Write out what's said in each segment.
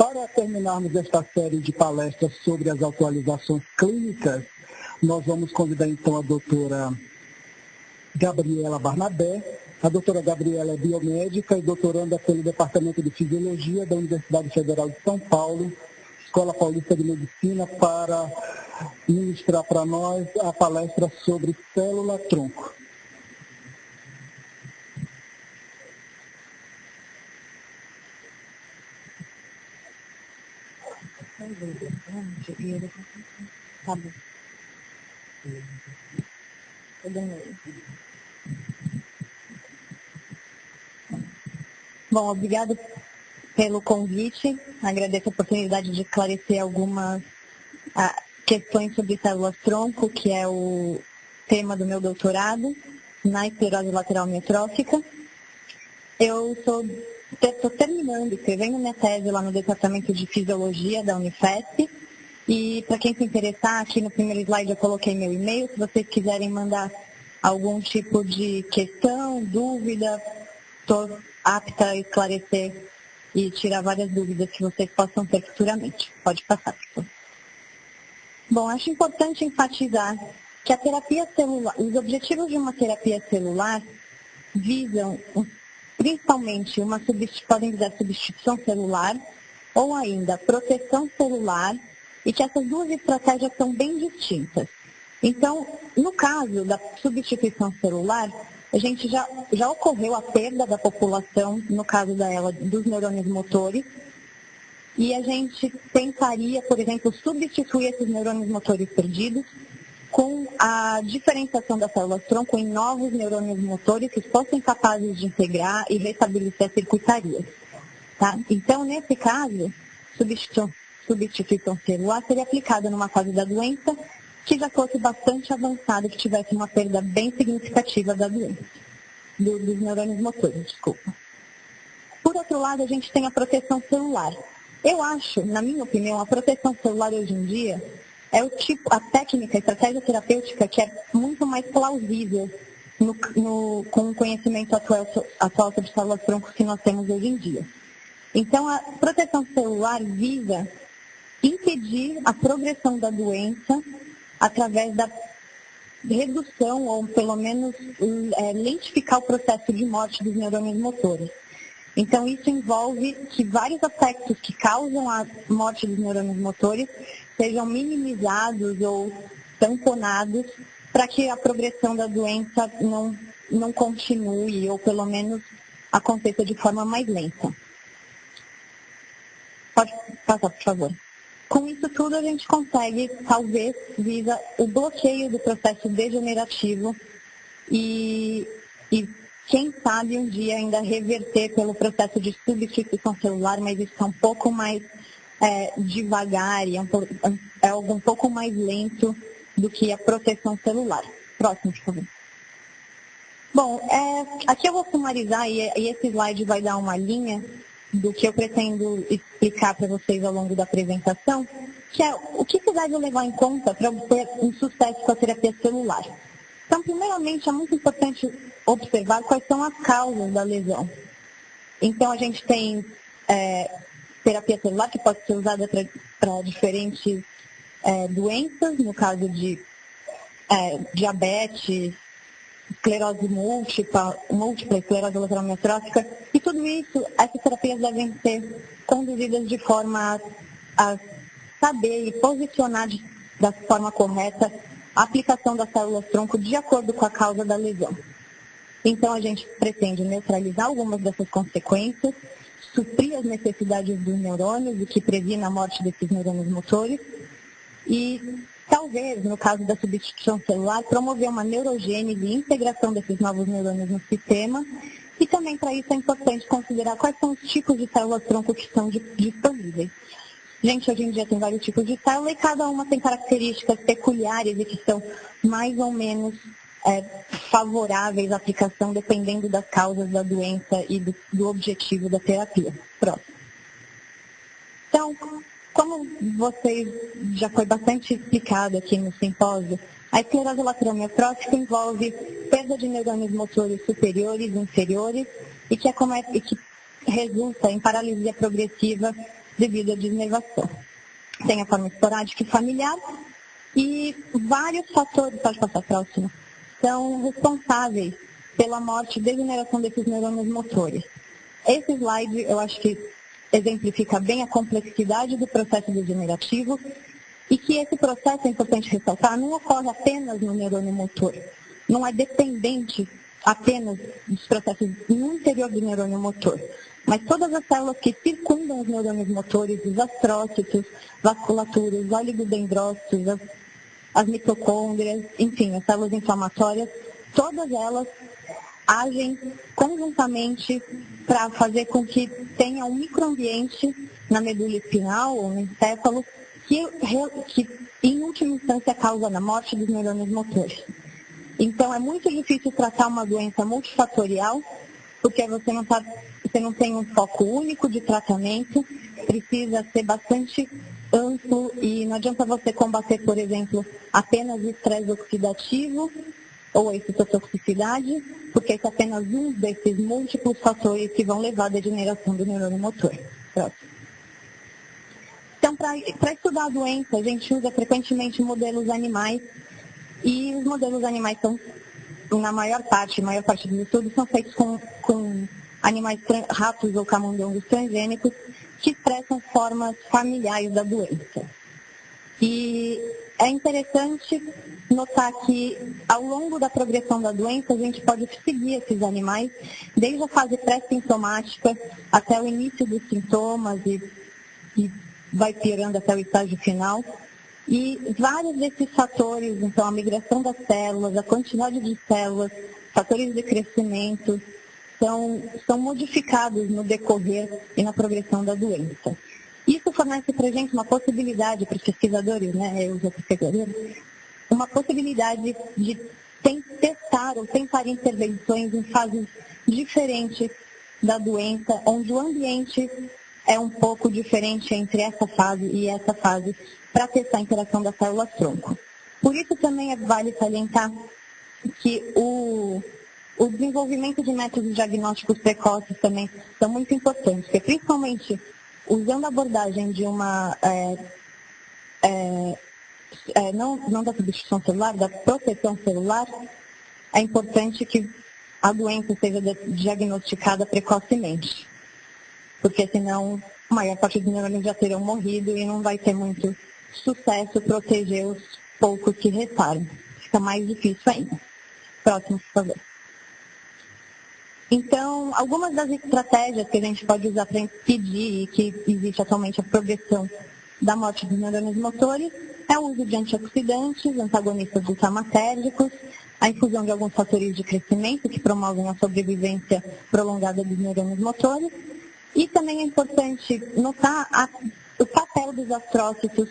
Para terminarmos esta série de palestras sobre as atualizações clínicas, nós vamos convidar então a doutora Gabriela Barnabé. A doutora Gabriela é biomédica e doutoranda pelo Departamento de Fisiologia da Universidade Federal de São Paulo, Escola Paulista de Medicina, para ministrar para nós a palestra sobre célula-tronco. Tá bom. Bom, obrigado pelo convite. Agradeço a oportunidade de esclarecer algumas questões sobre células-tronco, que é o tema do meu doutorado na esclerose lateral amiotrófica. Eu estou terminando, escrevendo minha tese lá no Departamento de Fisiologia da Unifesp. E para quem se interessar, aqui no primeiro slide eu coloquei meu e-mail. Se vocês quiserem mandar algum tipo de questão, dúvida, estou apta a esclarecer e tirar várias dúvidas que vocês possam ter futuramente. Pode passar, por favor. Bom, acho importante enfatizar que a terapia celular, os objetivos de uma terapia celular visam principalmente podem visar substituição celular ou ainda proteção celular, e que essas duas estratégias são bem distintas. Então, no caso da substituição celular, a gente já ocorreu a perda da população, no caso dos neurônios motores, e a gente tentaria, por exemplo, substituir esses neurônios motores perdidos com a diferenciação das células-tronco em novos neurônios motores que fossem capazes de integrar e restabelecer as circuitarias. Tá? Então, nesse caso, substituição celular seria aplicada numa fase da doença que já fosse bastante avançada, que tivesse uma perda bem significativa da doença, dos neurônios motores, desculpa. Por outro lado, a gente tem a proteção celular. Eu acho, na minha opinião, a proteção celular hoje em dia é a técnica, a estratégia terapêutica que é muito mais plausível com o conhecimento atual sobre células-tronco que nós temos hoje em dia. Então, a proteção celular visa impedir a progressão da doença através da redução, ou pelo menos lentificar o processo de morte dos neurônios motores. Então, isso envolve que vários aspectos que causam a morte dos neurônios motores sejam minimizados ou tamponados para que a progressão da doença não continue, ou pelo menos aconteça de forma mais lenta. Pode passar, por favor. Com isso tudo, a gente consegue, talvez, visa o bloqueio do processo degenerativo e quem sabe um dia ainda reverter pelo processo de substituição celular, mas isso é um pouco mais devagar e é algo um pouco mais lento do que a proteção celular. Próximo, por favor. Bom, aqui eu vou sumarizar e esse slide vai dar uma linha do que eu pretendo explicar para vocês ao longo da apresentação, que é o que se deve levar em conta para obter um sucesso com a terapia celular. Então, primeiramente, é muito importante observar quais são as causas da lesão. Então, a gente tem terapia celular que pode ser usada para diferentes doenças, no caso de diabetes, esclerose múltipla, esclerose lateral amiotrófica, e tudo isso, essas terapias devem ser conduzidas de forma a saber e posicionar da forma correta a aplicação das células-tronco de acordo com a causa da lesão. Então, a gente pretende neutralizar algumas dessas consequências, suprir as necessidades dos neurônios, o que previne a morte desses neurônios motores, e talvez, no caso da substituição celular, promover uma neurogênese e integração desses novos neurônios no sistema. E também, para isso, é importante considerar quais são os tipos de células-tronco que estão disponíveis. Gente, hoje em dia tem vários tipos de célula e cada uma tem características peculiares e que são mais ou menos favoráveis à aplicação, dependendo das causas da doença e do objetivo da terapia. Próximo. Então, como vocês já foi bastante explicado aqui no simpósio, a esclerose lateral amiotrófica envolve perda de neurônios motores superiores e inferiores e que resulta em paralisia progressiva devido à desnervação. Tem a forma esporádica e familiar, e vários fatores, pode passar a próxima, são responsáveis pela morte e degeneração desses neurônios motores. Esse slide, eu acho que exemplifica bem a complexidade do processo degenerativo e que esse processo, é importante ressaltar, não ocorre apenas no neurônio motor. Não é dependente apenas dos processos no interior do neurônio motor, mas todas as células que circundam os neurônios motores, os astrócitos, vasculatura, os oligodendrócitos, as mitocôndrias, enfim, as células inflamatórias, todas elas agem conjuntamente para fazer com que tenha um microambiente na medula espinal ou no encéfalo que em última instância, causa a morte dos neurônios motores. Então, é muito difícil tratar uma doença multifatorial, porque você não tem um foco único de tratamento, precisa ser bastante amplo e não adianta você combater, por exemplo, apenas o estresse oxidativo ou a excitotoxicidade, porque esse é apenas um desses múltiplos fatores que vão levar à degeneração do neurônio motor. Próximo. Então, para estudar a doença, a gente usa frequentemente modelos animais, e os modelos animais são, na maior parte dos estudos, são feitos com animais ratos ou camundongos transgênicos que expressam formas familiares da doença. E é interessante notar que, ao longo da progressão da doença, a gente pode seguir esses animais, desde a fase pré-sintomática até o início dos sintomas e vai piorando até o estágio final. E vários desses fatores, então a migração das células, a quantidade de células, fatores de crescimento, são modificados no decorrer e na progressão da doença. Isso fornece para a gente uma possibilidade, para os pesquisadores, os outros pesquisadores, uma possibilidade de testar ou tentar intervenções em fases diferentes da doença, onde o ambiente é um pouco diferente entre essa fase e essa fase, para testar a interação das células-tronco. Por isso também vale salientar que o desenvolvimento de métodos diagnósticos precoces também são muito importantes, porque principalmente usando a abordagem de uma, não da substituição celular, da proteção celular, é importante que a doença seja diagnosticada precocemente, porque senão a maior parte dos neurônios já terão morrido e não vai ter muito sucesso proteger os poucos que restarem. Fica mais difícil ainda. Próximo, por favor. Então, algumas das estratégias que a gente pode usar para impedir e que existe atualmente a progressão da morte dos neurônios motores é o uso de antioxidantes, antagonistas glutamatérgicos, a infusão de alguns fatores de crescimento que promovem a sobrevivência prolongada dos neurônios motores. E também é importante notar o papel dos astrócitos,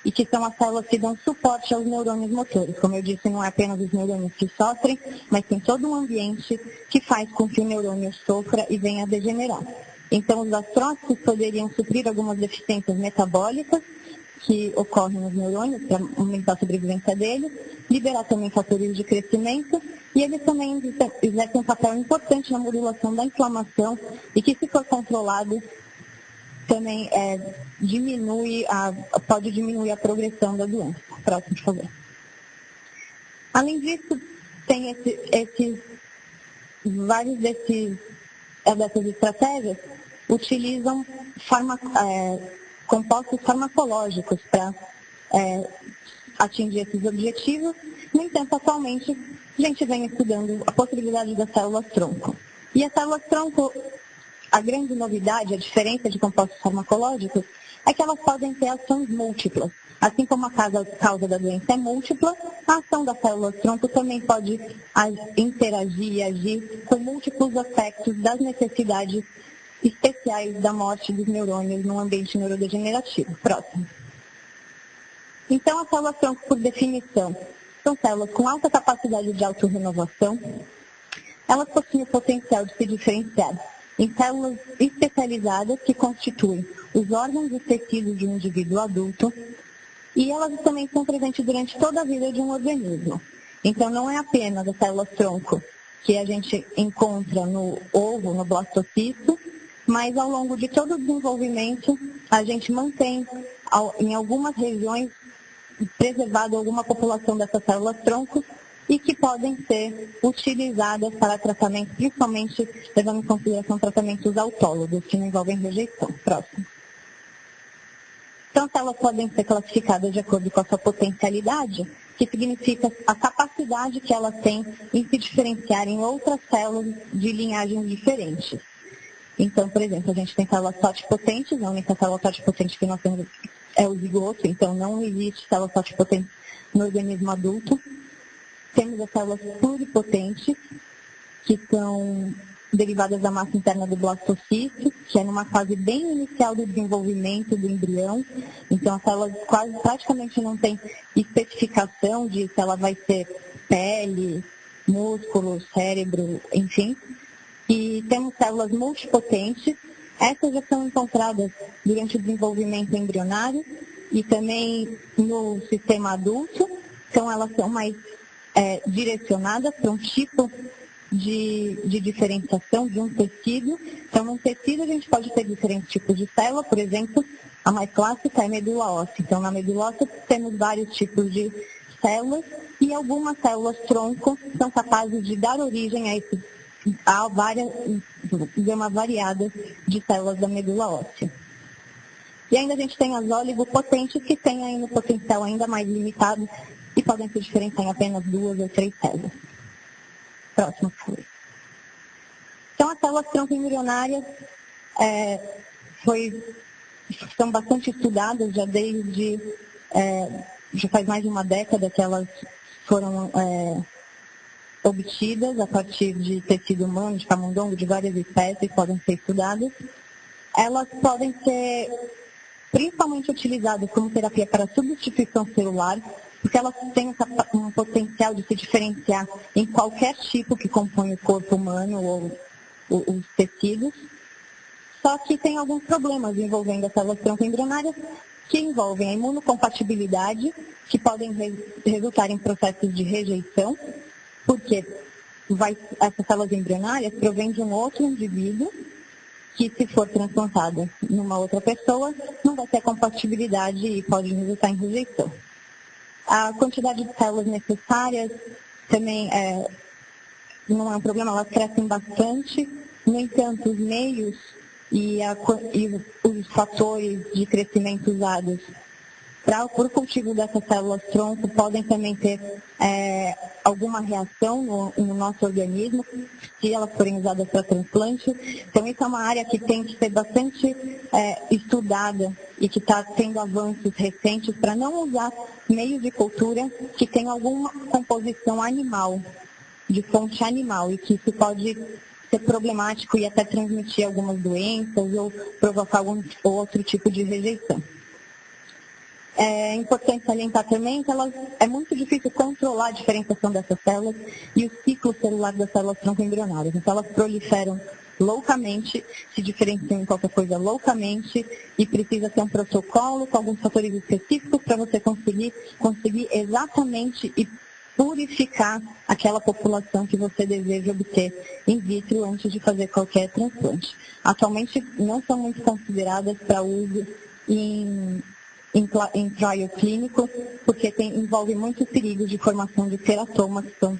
e que são as células que dão suporte aos neurônios motores. Como eu disse, não é apenas os neurônios que sofrem, mas tem todo um ambiente que faz com que o neurônio sofra e venha a degenerar. Então, os astrócitos poderiam suprir algumas deficiências metabólicas que ocorrem nos neurônios para aumentar a sobrevivência deles, liberar também fatores de crescimento, e eles também exercem um papel importante na modulação da inflamação e que, se for controlado, também pode diminuir a progressão da doença. Próximo, por favor. Além disso, tem vários dessas estratégias utilizam compostos farmacológicos para atingir esses objetivos. No entanto, atualmente, a gente vem estudando a possibilidade das células-tronco. E as células-tronco, a grande novidade, a diferença de compostos farmacológicos, é que elas podem ter ações múltiplas. Assim como a causa da doença é múltipla, a ação das células-tronco também pode interagir e agir com múltiplos aspectos das necessidades especiais da morte dos neurônios no ambiente neurodegenerativo. Próximo. Então, as células-tronco, por definição, são células com alta capacidade de autorrenovação. Elas possuem o potencial de se diferenciar em células especializadas que constituem os órgãos e tecidos de um indivíduo adulto, e elas também estão presentes durante toda a vida de um organismo. Então, não é apenas as células-tronco que a gente encontra no ovo, no blastocisto, mas ao longo de todo o desenvolvimento, a gente mantém em algumas regiões preservado alguma população dessas células-tronco e que podem ser utilizadas para tratamento, principalmente levando em consideração tratamentos autólogos, que não envolvem rejeição. Próximo. Então, as células podem ser classificadas de acordo com a sua potencialidade, que significa a capacidade que elas têm em se diferenciar em outras células de linhagens diferentes. Então, por exemplo, a gente tem células totipotentes, a única célula totipotente que nós temos é o zigoto, então não existe célula totipotente no organismo adulto. Temos as células pluripotentes, que são derivadas da massa interna do blastocisto, que é numa fase bem inicial do desenvolvimento do embrião. Então, as células praticamente não têm especificação de se ela vai ser pele, músculo, cérebro, enfim. E temos células multipotentes. Essas já são encontradas durante o desenvolvimento embrionário e também no sistema adulto. Então, elas são mais direcionadas para um tipo de diferenciação de um tecido. Então, num tecido a gente pode ter diferentes tipos de célula. Por exemplo, a mais clássica é a medula óssea. Então, na medula óssea temos vários tipos de células e algumas células-tronco são capazes de dar origem a várias gamas variadas de células da medula óssea. E ainda a gente tem as oligopotentes, que têm ainda um potencial ainda mais limitado e podem se diferenciar em apenas 2 ou 3 células. Próximo, por favor. Então, as células-tronco embrionárias são bastante estudadas já desde, já faz mais de uma década que elas foram obtidas a partir de tecido humano, de camundongo, de várias espécies, podem ser estudadas. Elas podem ser principalmente utilizadas como terapia para substituição celular, porque elas têm um potencial de se diferenciar em qualquer tipo que compõe o corpo humano ou os tecidos. Só que tem alguns problemas envolvendo as células-tronco embrionárias, que envolvem a imunocompatibilidade, que podem resultar em processos de rejeição, porque essas células embrionárias provêm de um outro indivíduo, que se for transplantada numa outra pessoa, não vai ter compatibilidade e pode resultar em rejeição. A quantidade de células necessárias também não é um problema, elas crescem bastante. No entanto, os meios e os fatores de crescimento usados para o cultivo dessas células-tronco podem também ter alguma reação no nosso organismo, se elas forem usadas para transplante. Então, isso é uma área que tem que ser bastante estudada e que está tendo avanços recentes para não usar meios de cultura que tenham alguma composição animal, de fonte animal, e que isso pode ser problemático e até transmitir algumas doenças ou provocar algum outro tipo de rejeição. É importante salientar também que é muito difícil controlar a diferenciação dessas células e o ciclo celular das células-tronco embrionárias. Então, elas proliferam loucamente, se diferenciam em qualquer coisa loucamente, e precisa ter um protocolo com alguns fatores específicos para você conseguir exatamente e purificar aquela população que você deseja obter in vitro antes de fazer qualquer transplante. Atualmente, não são muito consideradas para uso em trial clínico, porque envolve muitos perigos de formação de teratomas, que são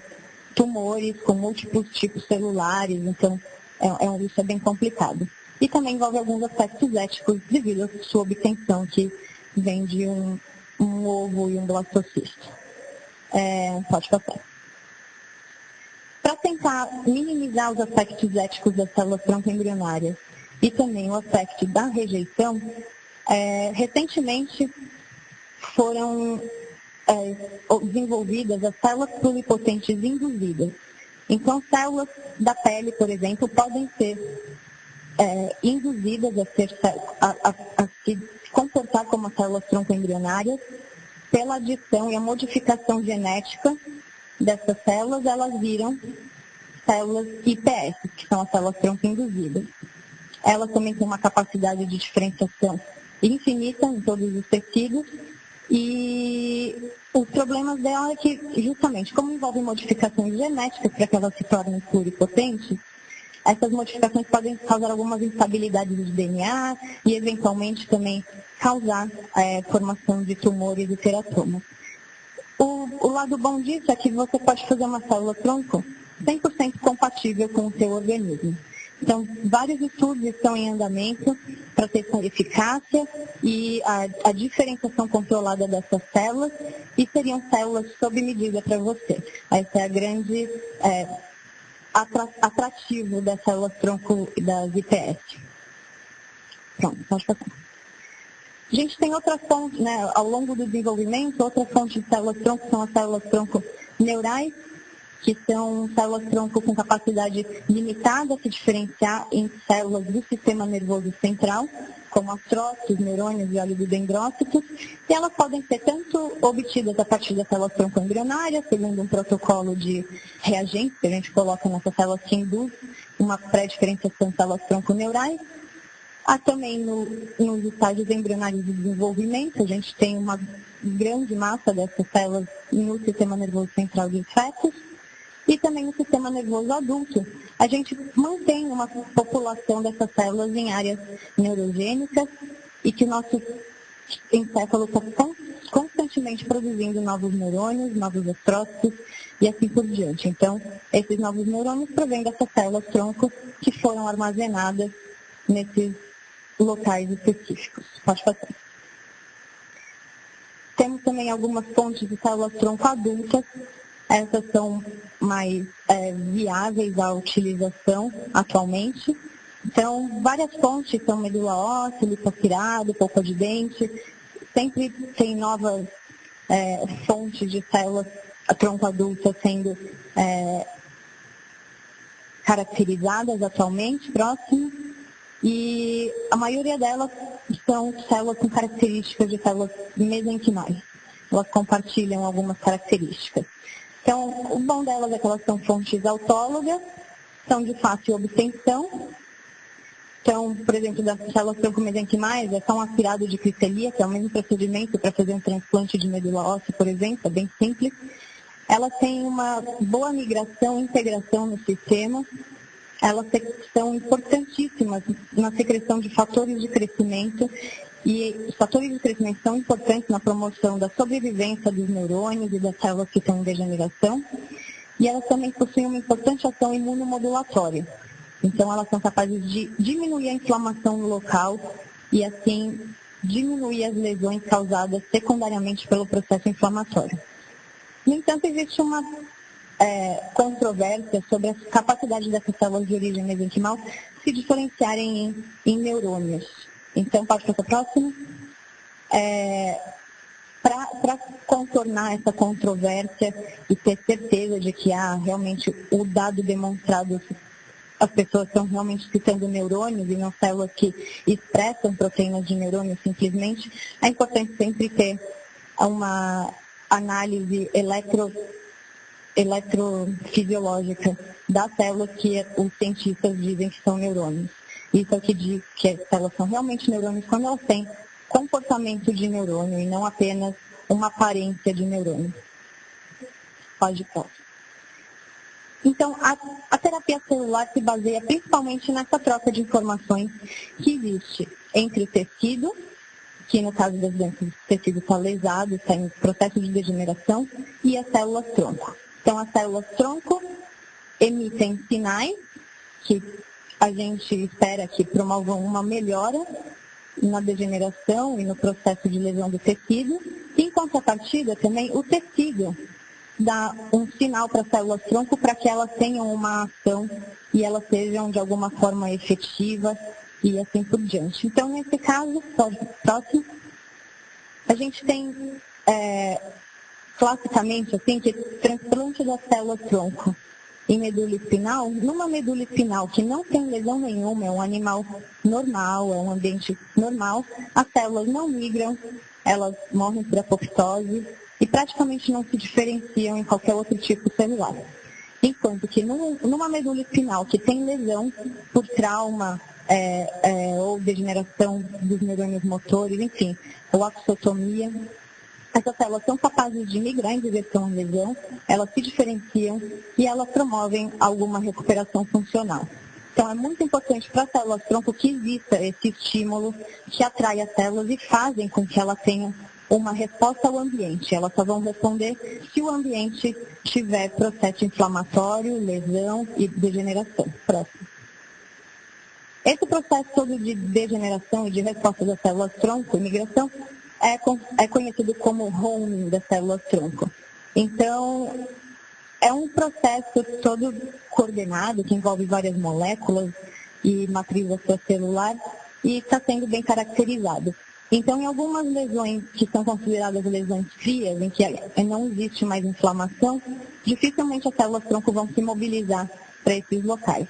tumores com múltiplos tipos celulares, então isso é bem complicado. E também envolve alguns aspectos éticos devido à sua obtenção, que vem de um ovo e um blastocisto. Pode passar. Para tentar minimizar os aspectos éticos das células-tronco embrionárias e também o aspecto da rejeição, recentemente foram desenvolvidas as células pluripotentes induzidas. Então, células da pele, por exemplo, podem ser induzidas a se comportar como células-tronco embrionárias pela adição e a modificação genética dessas células. Elas viram células IPS, que são as células-tronco induzidas. Elas também têm uma capacidade de diferenciação infinita em todos os tecidos, e os problemas dela é que, justamente, como envolve modificações genéticas para que elas se tornem pluripotentes, Essas modificações podem causar algumas instabilidades de DNA e, eventualmente, também causar formação de tumores e teratomas. O lado bom disso é que você pode fazer uma célula-tronco 100% compatível com o seu organismo. Então, vários estudos estão em andamento para testar a eficácia e a diferenciação controlada dessas células, e seriam células sob medida para você. Esse é a grande atrativo das células-tronco das IPS. Pronto, pode passar. A gente tem outra fonte, né, ao longo do desenvolvimento, outra fonte de células-tronco são as células-tronco neurais, que são células-tronco com capacidade limitada a se diferenciar em células do sistema nervoso central, como astrócitos, neurônios e oligodendrócitos, e elas podem ser tanto obtidas a partir das células-tronco embrionárias, segundo um protocolo de reagentes que a gente coloca nessas células que induz uma pré-diferenciação de células-tronco neurais. Há também nos estágios embrionários de desenvolvimento, a gente tem uma grande massa dessas células no sistema nervoso central de fetos, e também no sistema nervoso adulto. A gente mantém uma população dessas células em áreas neurogênicas e que o nosso encéfalo está constantemente produzindo novos neurônios, novos astrócitos e assim por diante. Então, esses novos neurônios provêm dessas células-tronco que foram armazenadas nesses locais específicos. Pode passar. Temos também algumas fontes de células-tronco adultas. Essas são mais viáveis à utilização atualmente. Então, várias fontes são medula óssea, lipoaspirado, polpa de dente. Sempre tem novas fontes de células tronco adulta sendo caracterizadas atualmente, próximo. E a maioria delas são células com características de células mesenquimais. Elas compartilham algumas características. Então, o bom delas é que elas são fontes autólogas, são de fácil obtenção. Então, por exemplo, das células tronco mesenquimais, é só um aspirado de cristelia, que é o mesmo procedimento para fazer um transplante de medula óssea, por exemplo, é bem simples. Elas têm uma boa migração e integração no sistema. Elas são importantíssimas na secreção de fatores de crescimento, e os fatores de crescimento são importantes na promoção da sobrevivência dos neurônios e das células que estão em degeneração, e elas também possuem uma importante ação imunomodulatória. Então, elas são capazes de diminuir a inflamação no local e, assim, diminuir as lesões causadas secundariamente pelo processo inflamatório. No entanto, existe uma controvérsia sobre a capacidade dessas células de origem mesenquimal se diferenciarem em neurônios. Então, pode passar para a próxima. Para contornar essa controvérsia e ter certeza de que realmente o dado demonstrado, as pessoas estão realmente citando neurônios e não células que expressam proteínas de neurônios simplesmente, é importante sempre ter uma análise eletrofisiológica das células que os cientistas dizem que são neurônios. Isso é o que diz que as células são realmente neurônios quando elas têm comportamento de neurônio e não apenas uma aparência de neurônio. Pode pôr. Então, a terapia celular se baseia principalmente nessa troca de informações que existe entre o tecido, que no caso das doenças o tecido está lesado, está em processo de degeneração, e as células-tronco. Então, as células-tronco emitem sinais que a gente espera que promovam uma melhora na degeneração e no processo de lesão do tecido. Em contrapartida, também o tecido dá um sinal para as células-tronco para que elas tenham uma ação e elas sejam de alguma forma efetivas e assim por diante. Então, nesse caso, próximo, a gente tem classicamente, assim, que transplante das células-tronco em medula espinal, numa medula espinal que não tem lesão nenhuma, é um animal normal, é um ambiente normal, as células não migram, elas morrem por apoptose e praticamente não se diferenciam em qualquer outro tipo celular. Enquanto que numa medula espinal que tem lesão por trauma ou degeneração dos neurônios motores, enfim, ou axotomia, essas células são capazes de migrar em direção à lesão, elas se diferenciam e elas promovem alguma recuperação funcional. Então, é muito importante para as células-tronco que exista esse estímulo que atrai as células e fazem com que elas tenham uma resposta ao ambiente. Elas só vão responder se o ambiente tiver processo inflamatório, lesão e degeneração. Próximo. Esse processo todo de degeneração e de resposta das células-tronco e migração é conhecido como homing das células-tronco. Então, é um processo todo coordenado, que envolve várias moléculas e matriz extracelular, e está sendo bem caracterizado. Então, em algumas lesões que são consideradas lesões frias, em que não existe mais inflamação, dificilmente as células-tronco vão se mobilizar para esses locais.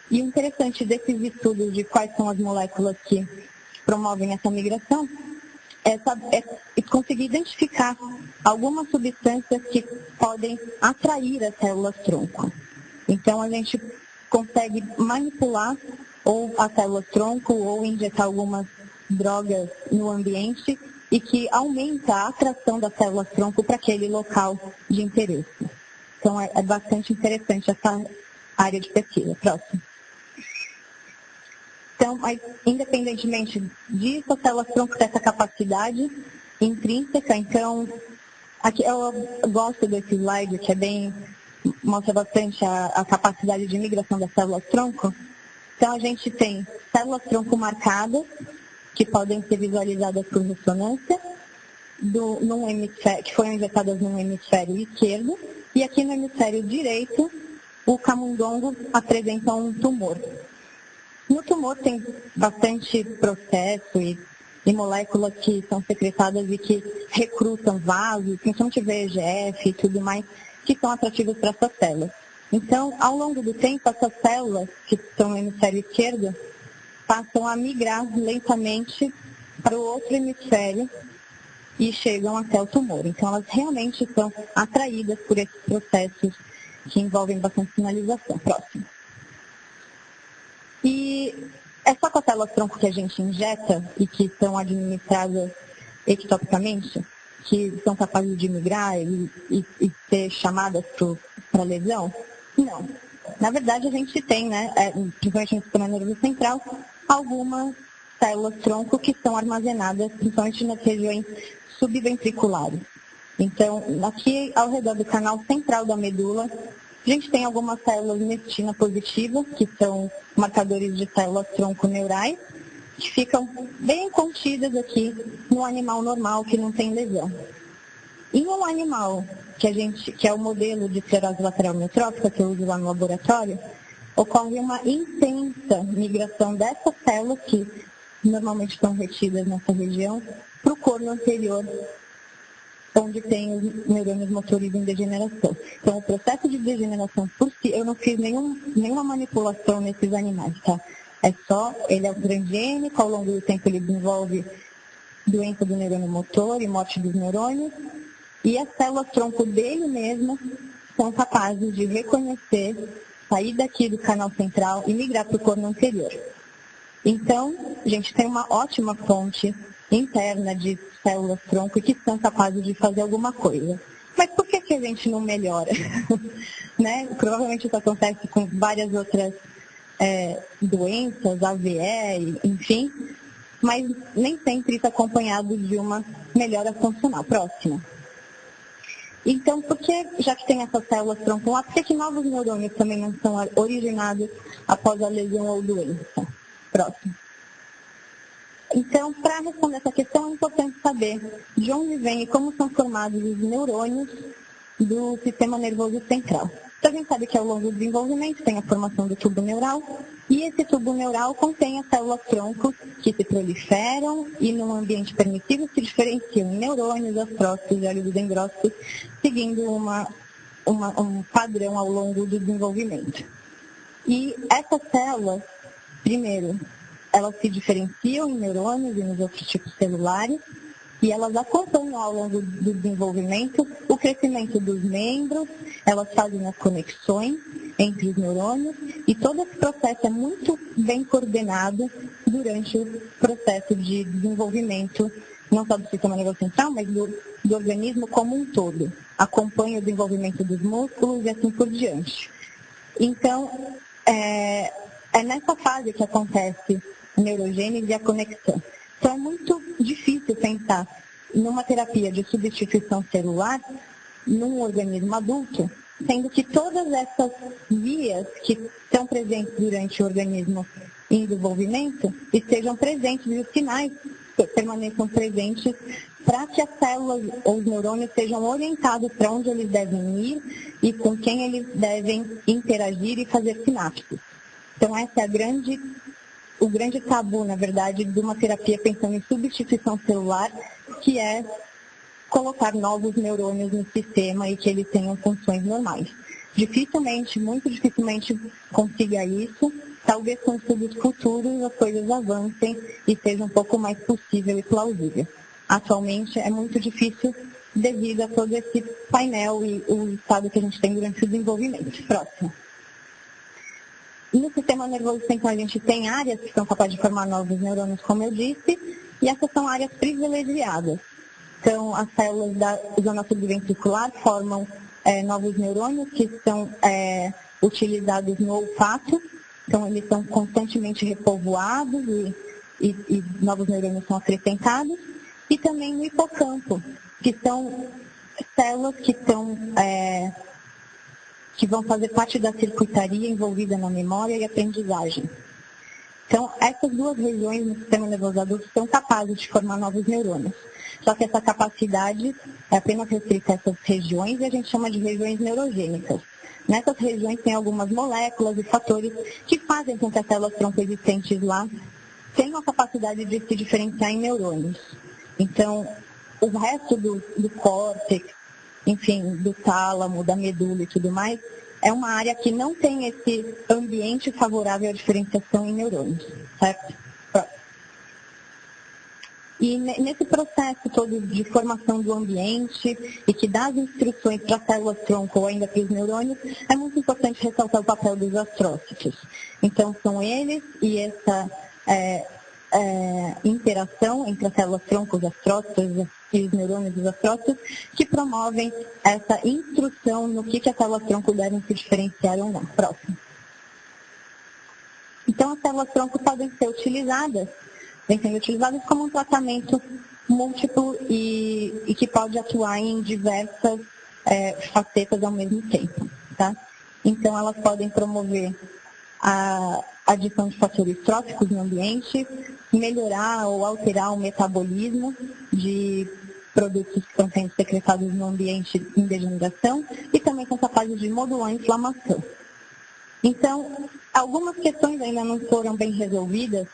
E o interessante desses estudos de quais são as moléculas que promovem essa migração é conseguir identificar algumas substâncias que podem atrair as células-tronco. Então, a gente consegue manipular ou as células-tronco ou injetar algumas drogas no ambiente e que aumenta a atração das células-tronco para aquele local de interesse. Então, é bastante interessante essa área de pesquisa. Próximo. Então, mas, independentemente disso, as células-tronco têm essa capacidade intrínseca. Então, aqui eu gosto desse slide, que mostra bastante a capacidade de migração das células-tronco. Então, a gente tem células-tronco marcadas, que podem ser visualizadas por ressonância, que foram injetadas no hemisfério esquerdo, e aqui no hemisfério direito, o camundongo apresenta um tumor. No tumor tem bastante processo e moléculas que são secretadas e que recrutam vasos, principalmente VEGF e tudo mais, que são atrativos para essas células. Então, ao longo do tempo, essas células que estão no hemisfério esquerdo passam a migrar lentamente para o outro hemisfério e chegam até o tumor. Então, elas realmente são atraídas por esses processos que envolvem bastante sinalização. Próximo. E é só com as células-tronco que a gente injeta e que são administradas ectopicamente, que são capazes de migrar e ser chamadas para lesão? Não. Na verdade, a gente tem, principalmente no sistema nervoso central, algumas células-tronco que são armazenadas, principalmente nas regiões subventriculares. Então, aqui ao redor do canal central da medula, a gente tem algumas células mestina positivas, que são marcadores de células-tronco neurais, que ficam bem contidas aqui no animal normal, que não tem lesão. Em um animal que é o modelo de esclerose lateral amiotrófica, que eu uso lá no laboratório, ocorre uma intensa migração dessas células, que normalmente estão retidas nessa região, para o corno anterior, onde tem os neurônios motores em degeneração. Então, o processo de degeneração por si, eu não fiz nenhuma manipulação nesses animais, tá? Ele é transgênico, ao longo do tempo ele desenvolve doença do neurônio motor e morte dos neurônios, e as células-tronco dele mesmo são capazes de reconhecer, sair daqui do canal central e migrar para o corno anterior. Então, a gente tem uma ótima fonte interna de células-tronco que são capazes de fazer alguma coisa. Mas por que a gente não melhora? Né? Provavelmente isso acontece com várias outras doenças, AVE, enfim, mas nem sempre isso é acompanhado de uma melhora funcional. Próximo. Então, já que tem essas células-tronco lá, por que novos neurônios também não são originados após a lesão ou doença? Próximo. Então, para responder essa questão, é importante saber de onde vem e como são formados os neurônios do sistema nervoso central. Então, a gente sabe que ao longo do desenvolvimento tem a formação do tubo neural, e esse tubo neural contém as células-tronco que se proliferam e, num ambiente permissivo, se diferenciam em neurônios, astrócitos e oligodendrócitos, seguindo um padrão ao longo do desenvolvimento. E essas células, primeiro, elas se diferenciam em neurônios e nos outros tipos celulares, e elas acompanham ao longo do desenvolvimento o crescimento dos membros, elas fazem as conexões entre os neurônios, e todo esse processo é muito bem coordenado durante o processo de desenvolvimento, não só do sistema nervoso central, mas do organismo como um todo. Acompanha o desenvolvimento dos músculos e assim por diante. Então, é nessa fase que acontece a neurogênese e a conexão. Então, é muito difícil pensar numa terapia de substituição celular num organismo adulto, sendo que todas essas vias que estão presentes durante o organismo em desenvolvimento estejam presentes e os sinais permaneçam presentes para que as células ou os neurônios sejam orientados para onde eles devem ir e com quem eles devem interagir e fazer sinapses. Então, essa é o grande tabu, na verdade, de uma terapia pensando em substituição celular, que é colocar novos neurônios no sistema e que eles tenham funções normais. Muito dificilmente consiga isso. Talvez com estudos futuros as coisas avancem e seja um pouco mais possível e plausível. Atualmente é muito difícil devido a todo esse painel e o estado que a gente tem durante o desenvolvimento. Próximo. No sistema nervoso central a gente tem áreas que são capazes de formar novos neurônios, como eu disse, e essas são áreas privilegiadas. Então, as células da zona subventricular formam novos neurônios que são utilizados no olfato. Então, eles são constantemente repovoados e novos neurônios são acrescentados. E também no hipocampo, que são células que vão fazer parte da circuitaria envolvida na memória e aprendizagem. Então, essas duas regiões no sistema nervoso adulto são capazes de formar novos neurônios. Só que essa capacidade é apenas restrita a essas regiões e a gente chama de regiões neurogênicas. Nessas regiões tem algumas moléculas e fatores que fazem com que as células tronco existentes lá tenham a capacidade de se diferenciar em neurônios. Então, o resto do córtex, enfim, do tálamo, da medula e tudo mais, é uma área que não tem esse ambiente favorável à diferenciação em neurônios, certo? E nesse processo todo de formação do ambiente e que dá as instruções para as células-tronco ou ainda para os neurônios, é muito importante ressaltar o papel dos astrócitos. Então, são eles e essa interação entre as células-tronco, os astrócitos e os neurônios dos astrócitos que promovem essa instrução no que as células-tronco devem se diferenciar ou não. Próximo. Então, as células-tronco podem ser utilizadas, vem sendo utilizadas como um tratamento múltiplo e que pode atuar em diversas facetas ao mesmo tempo. Tá? Então, elas podem promover a adição de fatores tróficos no ambiente, melhorar ou alterar o metabolismo de produtos que estão sendo secretados no ambiente em degeneração e também são capazes de modular a inflamação. Então, algumas questões ainda não foram bem resolvidas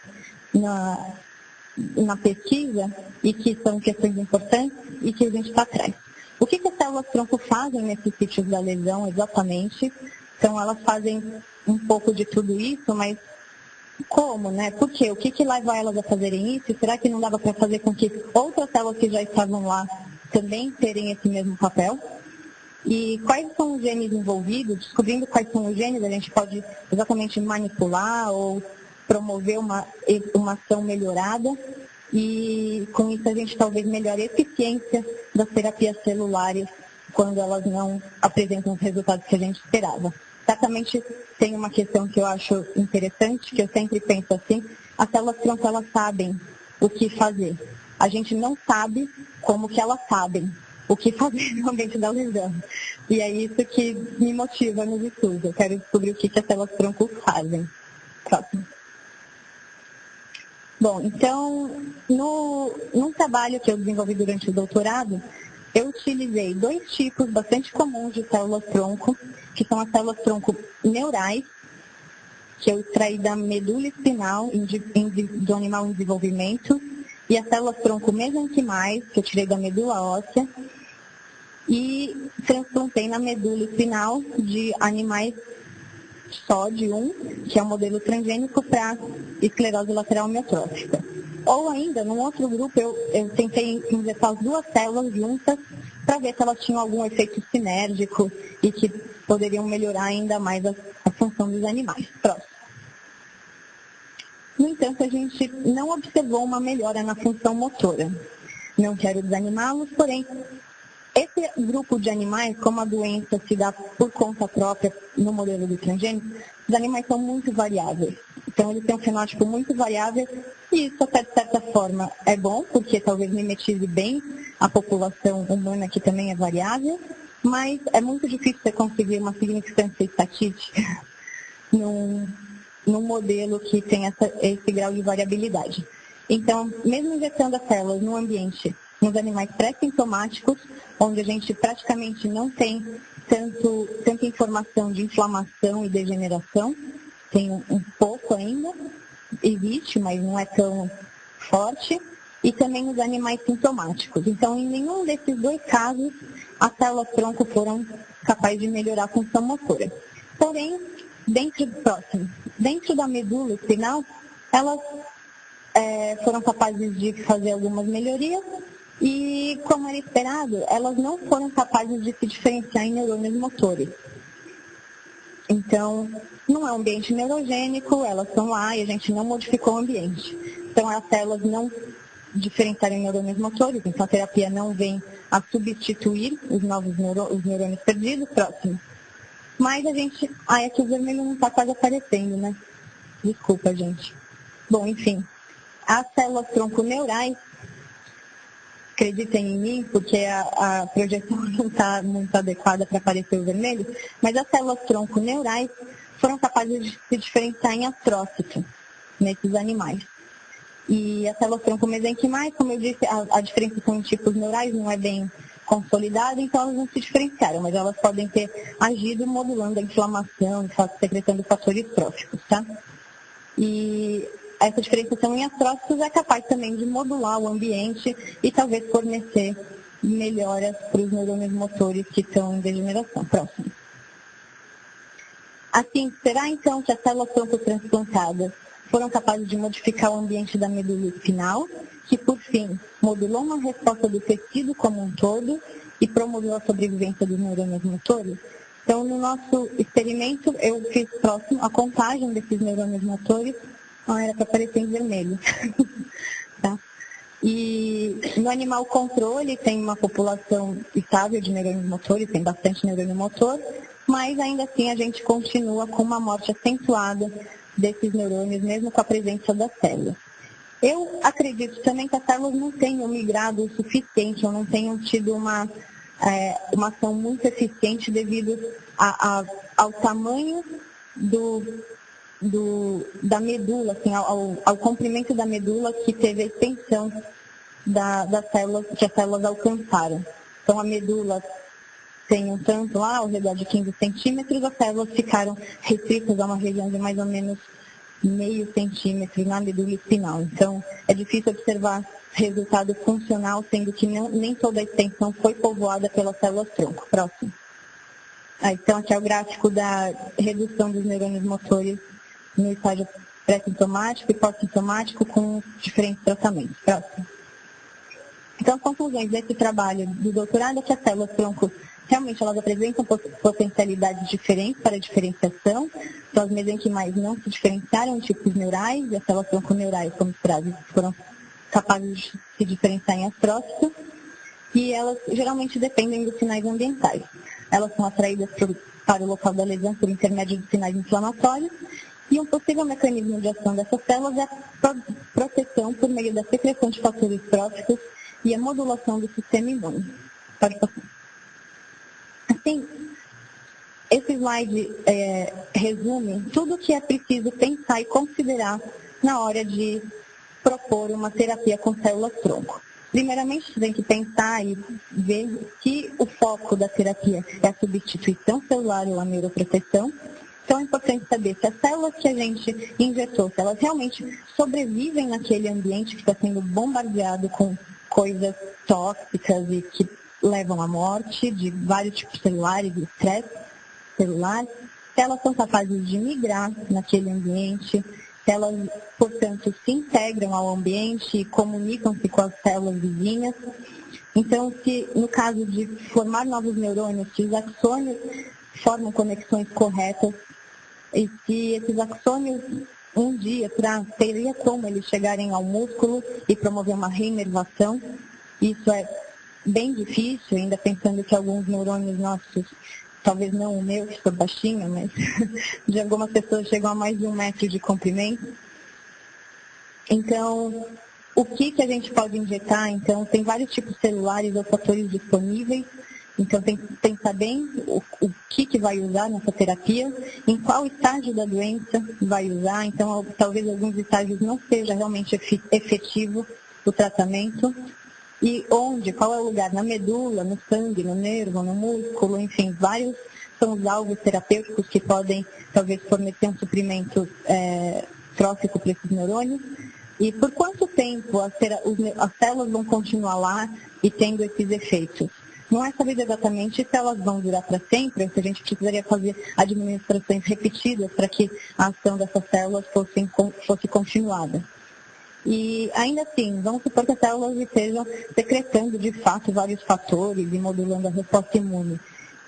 na pesquisa e que são questões importantes e que a gente está atrás. O que as células-tronco fazem nesses sítios da lesão exatamente? Então, elas fazem um pouco de tudo isso, mas como, né? Por quê? O que leva elas a fazerem isso? Será que não dava para fazer com que outras células que já estavam lá também terem esse mesmo papel? E quais são os genes envolvidos? Descobrindo quais são os genes, a gente pode exatamente manipular ou promover uma ação melhorada e com isso a gente talvez melhore a eficiência das terapias celulares quando elas não apresentam os resultados que a gente esperava. Certamente tem uma questão que eu acho interessante, que eu sempre penso assim, as células-tronco, elas sabem o que fazer. A gente não sabe como que elas sabem o que fazer no ambiente da lesão. E é isso que me motiva nos estudos. Eu quero descobrir o que as células-tronco fazem. Próximo. Bom, então, num trabalho que eu desenvolvi durante o doutorado, eu utilizei 2 tipos bastante comuns de células-tronco, que são as células-tronco neurais, que eu extraí da medula espinal do animal em desenvolvimento, e as células-tronco mesenquimais, que eu tirei da medula óssea, e transplantei na medula espinal de animais só de que é o modelo transgênico para esclerose lateral amiotrófica. Ou ainda, num outro grupo, eu tentei injetar as 2 células juntas para ver se elas tinham algum efeito sinérgico e que poderiam melhorar ainda mais a função dos animais. Próximo. No entanto, a gente não observou uma melhora na função motora. Não quero desanimá-los, porém, esse grupo de animais, como a doença se dá por conta própria no modelo do transgênico, os animais são muito variáveis. Então, ele tem um fenótipo muito variável e isso, até de certa forma, é bom, porque talvez mimetize bem a população humana, que também é variável, mas é muito difícil você conseguir uma significância estatística num modelo que tem esse grau de variabilidade. Então, mesmo injetando as células no ambiente, nos animais pré-sintomáticos, onde a gente praticamente não tem tanta informação de inflamação e degeneração, tem um pouco ainda, existe, mas não é tão forte, e também nos animais sintomáticos. Então, em nenhum desses dois casos, as células-tronco foram capazes de melhorar a função motora. Porém, dentro da medula espinal, elas foram capazes de fazer algumas melhorias e, como era esperado, elas não foram capazes de se diferenciar em neurônios motores. Então, não é um ambiente neurogênico, elas estão lá e a gente não modificou o ambiente. Então, as células não diferenciaram em neurônios motores, então a terapia não vem a substituir os neurônios perdidos. Próximo. Mas a gente... aqui o vermelho não está quase aparecendo, né? Desculpa, gente. Bom, enfim. As células tronconeurais, acreditem em mim, porque a projeção não está muito adequada para aparecer o vermelho, mas as células tronconeurais foram capazes de se diferenciar em astrócito nesses animais. E as células tronco-mesenquimais, como eu disse, a diferenciação em tipos neurais não é bem consolidada, então elas não se diferenciaram, mas elas podem ter agido modulando a inflamação, secretando fatores tróficos, tá? E essa diferenciação em astrócitos é capaz também de modular o ambiente e talvez fornecer melhoras para os neurônios motores que estão em degeneração. Próximo. Assim, será então que as células troncotransplantadas foram capazes de modificar o ambiente da medula espinal, que por fim modulou uma resposta do tecido como um todo e promoveu a sobrevivência dos neurônios motores? Então, no nosso experimento, eu fiz a contagem desses neurônios motores. Era para aparecer em vermelho. Tá? E no animal controle tem uma população estável de neurônios motores, tem bastante neurônio motor, mas ainda assim a gente continua com uma morte acentuada desses neurônios, mesmo com a presença das células. Eu acredito também que as células não tenham migrado o suficiente, ou não tenham tido uma ação muito eficiente devido ao tamanho da medula, assim, ao comprimento da medula que teve a extensão das células, que as células alcançaram. Então, a medula tem um tanto lá, ao redor de 15 centímetros, as células ficaram restritas a uma região de mais ou menos meio centímetro na medula espinal. Então, é difícil observar resultado funcional, sendo que nem toda a extensão foi povoada pelas células-tronco. Próximo. Então, aqui é o gráfico da redução dos neurônios motores no estágio pré-sintomático e pós-sintomático com diferentes tratamentos. Próximo. Então, as conclusões desse trabalho do doutorado é que as células-tronco realmente elas apresentam potencialidades diferentes para a diferenciação. Então, as mesenquimais não se diferenciaram em tipos neurais e as células tronconeurais, como mostradas, foram capazes de se diferenciar em astrócitos e elas geralmente dependem dos sinais ambientais. Elas são atraídas para o local da lesão por intermédio de sinais inflamatórios e um possível mecanismo de ação dessas células é a proteção por meio da secreção de fatores tróficos e a modulação do sistema imune. Pode passar. Assim, esse slide resume tudo o que é preciso pensar e considerar na hora de propor uma terapia com células-tronco. Primeiramente, você tem que pensar e ver que o foco da terapia é a substituição celular ou a neuroproteção. Então, é importante saber se as células que a gente injetou, se elas realmente sobrevivem naquele ambiente que está sendo bombardeado com coisas tóxicas e que levam à morte de vários tipos celulares, de estresse celular, se elas são capazes de migrar naquele ambiente, se elas, portanto, se integram ao ambiente e comunicam-se com as células vizinhas. Então, se no caso de formar novos neurônios, se os axônios formam conexões corretas e se esses axônios um dia teria como eles chegarem ao músculo e promover uma reinervação, isso é bem difícil, ainda pensando que alguns neurônios nossos talvez não o meu, que sou baixinha, mas de algumas pessoas chegam a mais de 1 metro de comprimento. Então, o que a gente pode injetar? Então, tem vários tipos celulares ou fatores disponíveis. Então, tem que pensar bem o que vai usar nessa terapia, em qual estágio da doença vai usar. Então, talvez alguns estágios não seja realmente efetivo o tratamento. E onde, qual é o lugar? Na medula, no sangue, no nervo, no músculo, enfim, vários são os alvos terapêuticos que podem, talvez, fornecer um suprimento trófico para esses neurônios. E por quanto tempo as células vão continuar lá e tendo esses efeitos? Não é sabido exatamente se elas vão durar para sempre, ou se a gente precisaria fazer administrações repetidas para que a ação dessas células fosse continuada. E ainda assim, vamos supor que as células estejam secretando de fato vários fatores e modulando a resposta imune.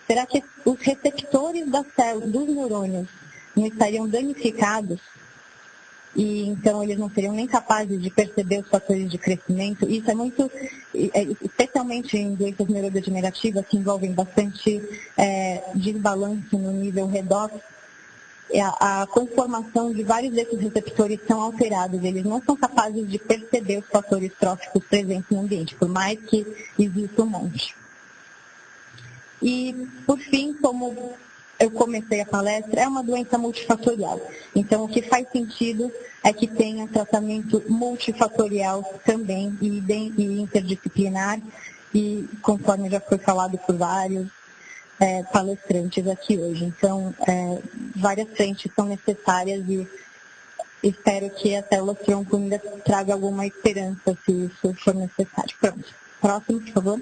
Será que os receptores das células, dos neurônios, não estariam danificados? E então eles não seriam nem capazes de perceber os fatores de crescimento? Isso é muito, especialmente em doenças neurodegenerativas que envolvem bastante desbalanço no nível redox, a conformação de vários desses receptores são alterados, eles não são capazes de perceber os fatores tróficos presentes no ambiente, por mais que exista um monte. E, por fim, como eu comecei a palestra, é uma doença multifatorial. Então, o que faz sentido é que tenha tratamento multifatorial também e interdisciplinar, e conforme já foi falado por vários palestrantes aqui hoje. Então, várias frentes são necessárias e espero que a célula-tronco ainda traga alguma esperança se isso for necessário. Pronto. Próximo, por favor.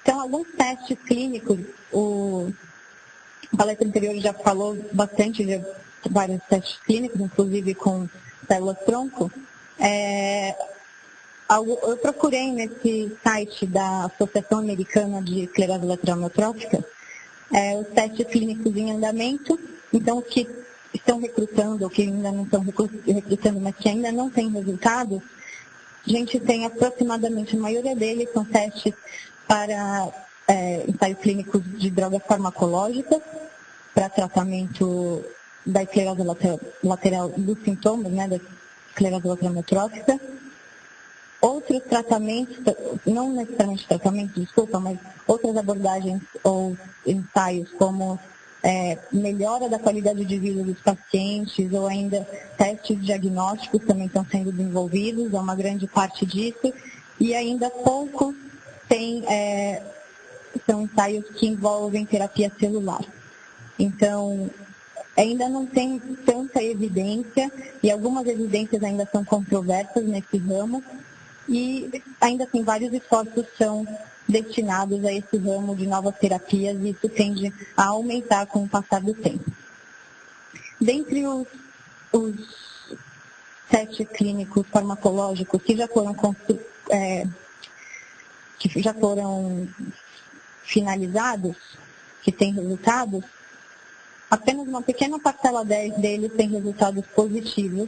Então, alguns testes clínicos, a palestra anterior já falou bastante de vários testes clínicos, inclusive com células-tronco. Eu procurei nesse site da Associação Americana de Esclerose Lateral Amiotrófica os testes clínicos em andamento. Então, os que estão recrutando, ou que ainda não estão recrutando, mas que ainda não têm resultados, a gente tem aproximadamente, a maioria deles são testes para ensaios clínicos de drogas farmacológicas, para tratamento da esclerose lateral, dos sintomas, né, da esclerose lateral amiotrófica. Outros tratamentos, não necessariamente tratamento, desculpa, mas outras abordagens ou ensaios como melhora da qualidade de vida dos pacientes ou ainda testes diagnósticos também estão sendo desenvolvidos, é uma grande parte disso, e ainda poucos são ensaios que envolvem terapia celular. Então, ainda não tem tanta evidência, e algumas evidências ainda são controversas nesse ramo, e ainda assim vários esforços são destinados a esse ramo de novas terapias, e isso tende a aumentar com o passar do tempo. Dentre os testes clínicos farmacológicos que já foram finalizados, que têm resultados, apenas uma pequena parcela deles tem resultados positivos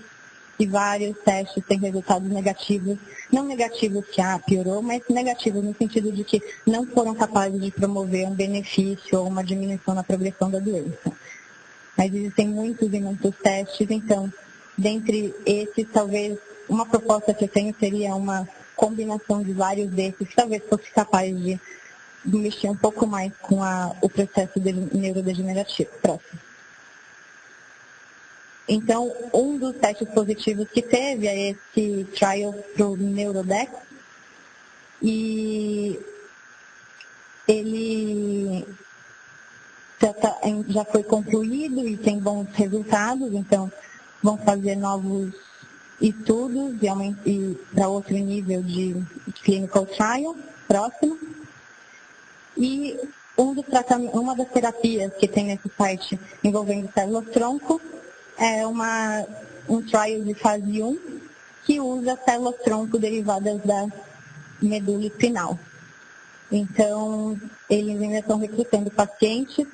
e vários testes têm resultados negativos. Não negativos que piorou, mas negativos no sentido de que não foram capazes de promover um benefício ou uma diminuição na progressão da doença. Mas existem muitos e muitos testes, então, dentre esses, talvez uma proposta que eu tenho seria uma combinação de vários desses, que talvez fosse capaz de mexer um pouco mais com o processo neurodegenerativo. Próximo. Então, um dos testes positivos que teve é esse trial para o Neurodex, e ele já foi concluído e tem bons resultados, então vão fazer novos estudos e para outro nível de clinical trial. Próximo. E uma das terapias que tem nesse site envolvendo células-tronco é um trial de fase 1 que usa células-tronco derivadas da medula espinal. Então, eles ainda estão recrutando pacientes,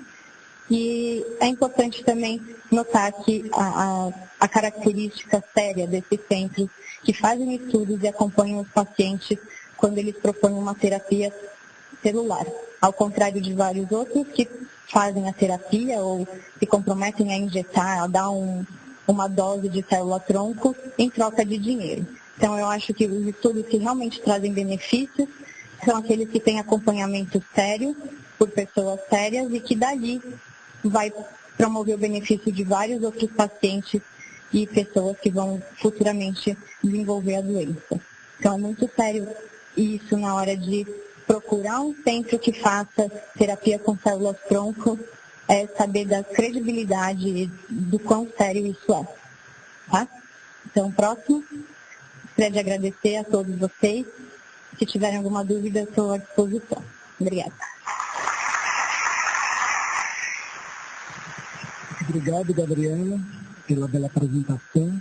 e é importante também notar que a característica séria desses centros que fazem estudos e acompanham os pacientes quando eles propõem uma terapia celular, ao contrário de vários outros que fazem a terapia ou se comprometem a injetar, a dar uma dose de célula-tronco em troca de dinheiro. Então, eu acho que os estudos que realmente trazem benefícios são aqueles que têm acompanhamento sério por pessoas sérias e que dali vai promover o benefício de vários outros pacientes e pessoas que vão futuramente desenvolver a doença. Então, é muito sério isso na hora de procurar um centro que faça terapia com células-tronco, saber da credibilidade e do quão sério isso é. Tá? Então, próximo. Gostaria de agradecer a todos vocês. Se tiverem alguma dúvida, estou à disposição. Obrigada. Obrigado, Gabriela, pela bela apresentação.